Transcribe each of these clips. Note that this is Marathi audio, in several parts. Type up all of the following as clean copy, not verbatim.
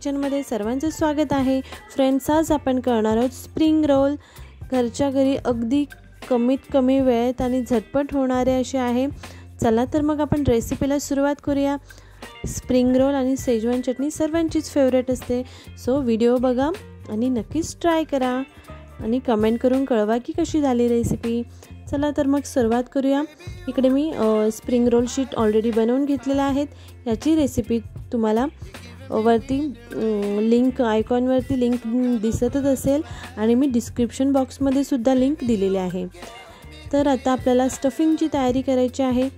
किचनमध्ये सर्वांचं स्वागत आहे। फ्रेंड्स, आज आपण करणार आहोत स्प्रिंग रोल। घरच्या घरी अगदी कमीत कमी वेळेत आणि झटपट होणारे असे आहे। चला तर मग आपण रेसिपीला सुरुवात करूया। स्प्रिंग रोल आणि शेजवान चटणी सर्वांचीच फेवरेट असते, सो व्हिडिओ बघा आणि नक्कीच ट्राय करा आणि कमेंट करून कळवा की कशी झाली रेसिपी। चला तर मग सुरुवात करूया। इकडे मी स्प्रिंग रोल शीट ऑलरेडी बनवून घेतलेले आहेत। याची रेसिपी तुम्हाला वरती लिंक आयकॉनवरती लिंक दिसतच असेल आणि मी डिस्क्रिप्शन बॉक्समध्ये सुद्धा लिंक दिलेली आहे। तर आता आपल्याला स्टफिंगची तयारी करायची आहे।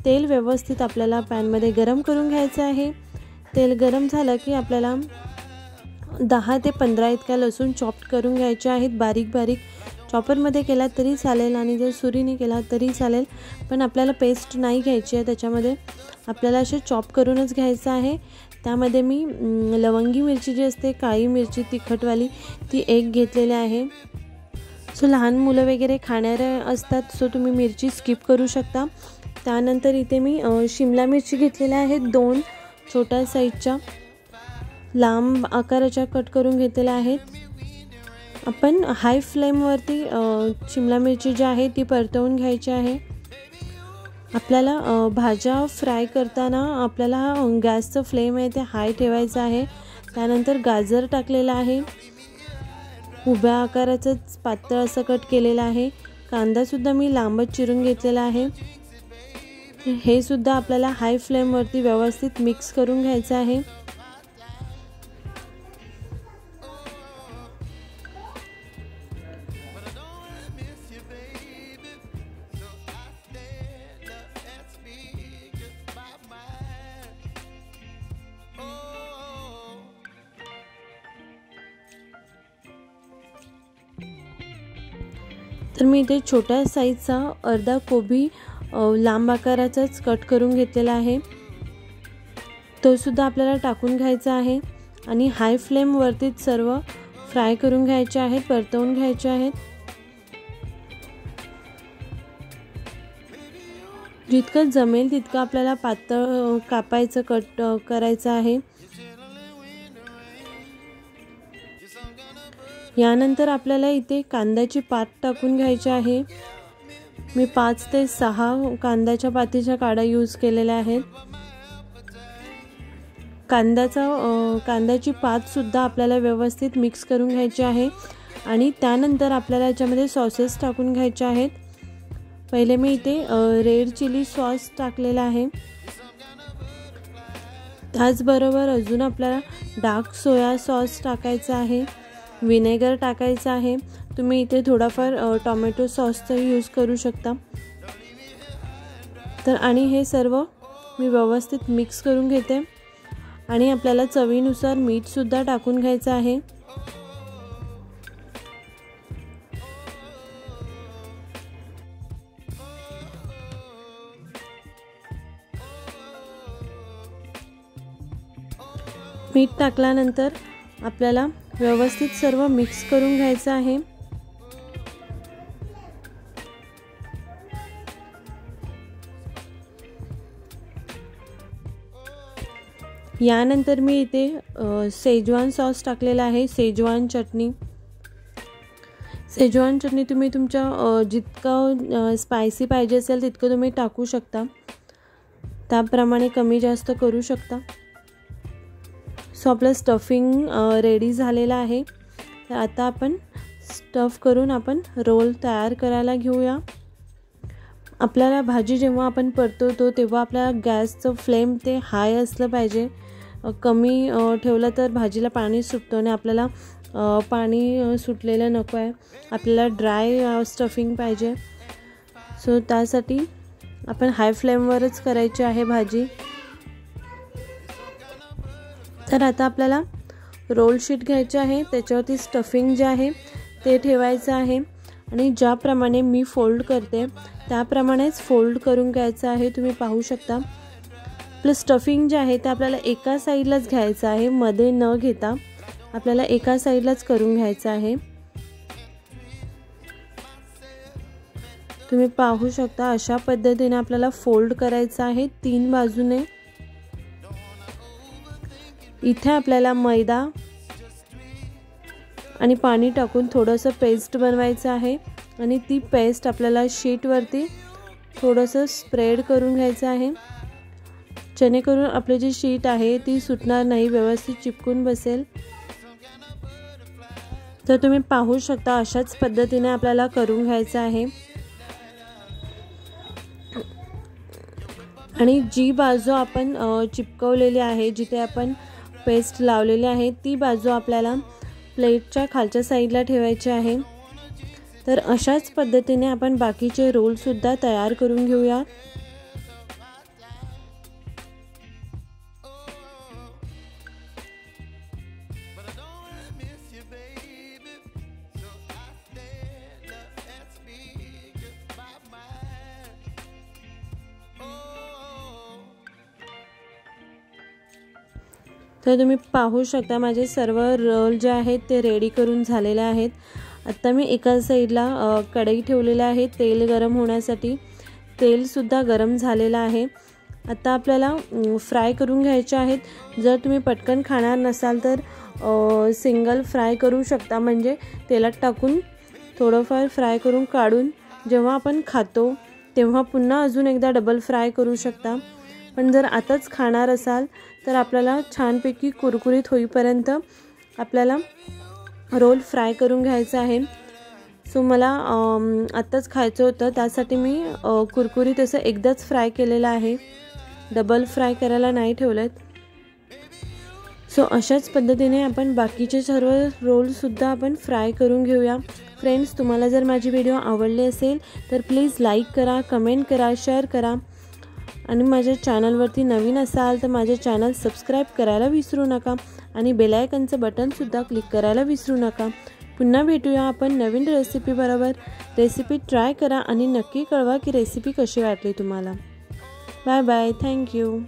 तेल व्यवस्थित आपल्याला पॅनमध्ये गरम करून घ्यायचं आहे। तेल गरम झालं की आपल्याला 10 ते 15 इतक्या लसूण चॉप करून घ्यायचे आहेत। बारीक बारीक चॉपरमध्ये केला तरी चालेल आणि जर सुरीने केला तरी चालेल, पण आपल्याला पेस्ट नाही घ्यायची आहे। त्याच्यामध्ये आपल्याला असे चॉप करूनच घ्यायचं आहे। त्यामध्ये मी लवंगी मिरची जी असते, काळी मिरची तिखटवाली, ती एक घेतलेली आहे। सो लहान मुलं वगैरे खाणारे असतात, सो तुम्ही मिरची स्किप करू शकता। त्यानंतर इथे मी शिमला मिरची घेतलेल्या आहेत, 2 छोट्या साईजच्या लांब आकाराच्या कट करून घेतलेल्या आहेत। आपण हाय फ्लेमवरती शिमला मिरची जी आहे ती परतवून घ्यायची आहे। आपल्याला भाज्या फ्राय करताना आपल्याला गॅसचं फ्लेम आहे ते हाय ठेवायचं आहे। त्यानंतर गाजर टाकलेला आहे, उभ्या आकाराचंच पातळ असं कट केलेलं आहे। कांदासुद्धा मी लांबच चिरून घेतलेला आहे। हे सुद्धा आपल्याला हाय फ्लेमवरती व्यवस्थित मिक्स करून घ्यायचं आहे। तर मी इथे छोट्या साईजचा अर्धा कोबी लांब आकाराचाच कट करून घेतलेला आहे, तो सुद्धा आपल्याला टाकून घ्यायचा आहे आणि हाय फ्लेमवरतीच सर्व फ्राय करून घ्यायचे आहेत, परतवून घ्यायचे आहेत। जितकं जमेल तितकं आपल्याला पातळ कापायचं, कट करायचं आहे। यानंतर आपल्याला इथे कांद्याची पात टाकून घ्यायची आहे। मी 5 ते 6 कांद्याच्या पातीच्या काड्या यूज केलेल्या आहेत। कांद्याची पात सुद्धा आपल्याला व्यवस्थित मिक्स करून घ्यायची आहे आणि त्यानंतर आपल्याला याच्यामध्ये सॉसेस टाकून घ्यायचे आहेत। पहिले मी इथे रेड चिली सॉस टाकलेला आहे। त्याचबरोबर अजून आपल्याला डार्क सोया सॉस टाकायचा आहे, विनेगर टाकायचं आहे। तुम्ही इथे थोडाफार टोमॅटो सॉसचा यूज करू शकता। तर आणि हे सर्व मी व्यवस्थित मिक्स करून घेते आणि आपल्याला चवीनुसार मीठ सुद्धा टाकून घ्यायचं आहे। मीठ टाकल्यानंतर आपल्याला व्यवस्थित सर्व मिक्स करून घ्यायचं आहे। यानंतर मी इथे शेजवान सॉस टाकलेला आहे, शेजवान चटणी तुम्ही तुमच्या जितकं स्पायसी पाहिजे असेल तितकं तुम्ही टाकू शकता, त्याप्रमाणे कमी जास्त करू शकता। सो आपलं स्टफिंग रेडी झालेलं आहे। तर आता आपण स्टफ करून आपण रोल तयार करायला घेऊया। आपल्याला भाजी जेव्हा आपण परतवतो तेव्हा आपल्याला गॅसचं फ्लेम ते हाय असलं पाहिजे। कमी ठेवलं तर भाजीला पाणी सुटतं आणि आपल्याला पाणी सुटलेलं नको आहे, आपल्याला ड्राय स्टफिंग पाहिजे। सो त्यासाठी आपण हाय फ्लेमवरच करायची आहे भाजी। तर आता आपल्याला रोल शीट घ्यायची आहे, त्याच्यावरती स्टफिंग जे आहे ते ठेवायचं आहे आणि ज्याप्रमाणे मी फोल्ड करते त्याप्रमाणेच फोल्ड करून घ्यायचं आहे। तुम्ही पाहू शकता आपलं स्टफिंग जे आहे ते आपल्याला एका साईडलाच घ्यायचं आहे, मध्ये न घेता आपल्याला एका साईडलाच करून घ्यायचं आहे। तुम्ही पाहू शकता अशा पद्धतीने आपल्याला फोल्ड करायचं आहे 3 बाजूने। इथे आपल्याला मैदा आणि पाणी टाकून थोडंसं पेस्ट बनवायचं आहे आणि ती पेस्ट आपल्याला शीटवरती थोडंसं स्प्रेड करून घ्यायचं आहे, जेणेकरून आपली जी शीट आहे ती सुटणार नाही, व्यवस्थित चिपकून बसेल। तर तुम्ही पाहू शकता अशाच पद्धतीने आपल्याला करून घ्यायचं आहे। आणि जी बाजू आपण चिपकवलेली आहे, जिथे आपण पेस्ट लावलेली आहे, ती बाजू आपल्याला प्लेटच्या खालच्या साईडला ठेवायची आहे। तर अशाच पद्धतीने आपण बाकीचे रोल सुद्धा तयार करून घेऊया। तर तुम्ही पाहू शकता माझे सर्व रोल जे आहेत ते रेडी करून झालेले आहेत। आता मी एका साईडला कढई ठेवलेली आहे तेल गरम होण्यासाठी। तेल सुद्धा गरम झालेलं आहे। आता आपल्याला फ्राय करून घ्यायचे आहेत। जर तुम्ही पटकन खाणार नसाल तर सिंगल फ्राय करू शकता, म्हणजे तेलात टाकून थोडंफार फ्राय करून काढून जेव्हा आपण खातो तेव्हा पुन्हा अजून एकदा डबल फ्राय करू शकता। पण जर आताच खाणार असाल तर आपल्याला छानपैकी कुरकुरीत होईपर्यंत आपल्याला रोल फ्राय करून घ्यायचा आहे। सो मला आताच खायचं होतं, त्यासाठी मी कुरकुरीत असं एकदाच फ्राय केलेलं आहे, डबल फ्राय करायला नाही ठेवलेत। सो अशाच पद्धतीने आपण बाकीचे सर्व रोलसुद्धा आपण फ्राय करून घेऊया। फ्रेंड्स, तुम्हाला जर माझी व्हिडिओ आवडली असेल तर प्लीज लाईक करा, कमेंट करा, शेअर करा आणि माझ्या चॅनलवरती नवीन असाल तर माझे चॅनल सबस्क्राईब करायला विसरू नका आणि बेल आयकॉनचं बटनसुद्धा क्लिक करायला विसरू नका। पुन्हा भेटूया आपण नवीन रेसिपी बरोबर। रेसिपी ट्राय करा आणि नक्की कळवा की रेसिपी कशी वाटली तुम्हाला। Bye bye, thank you.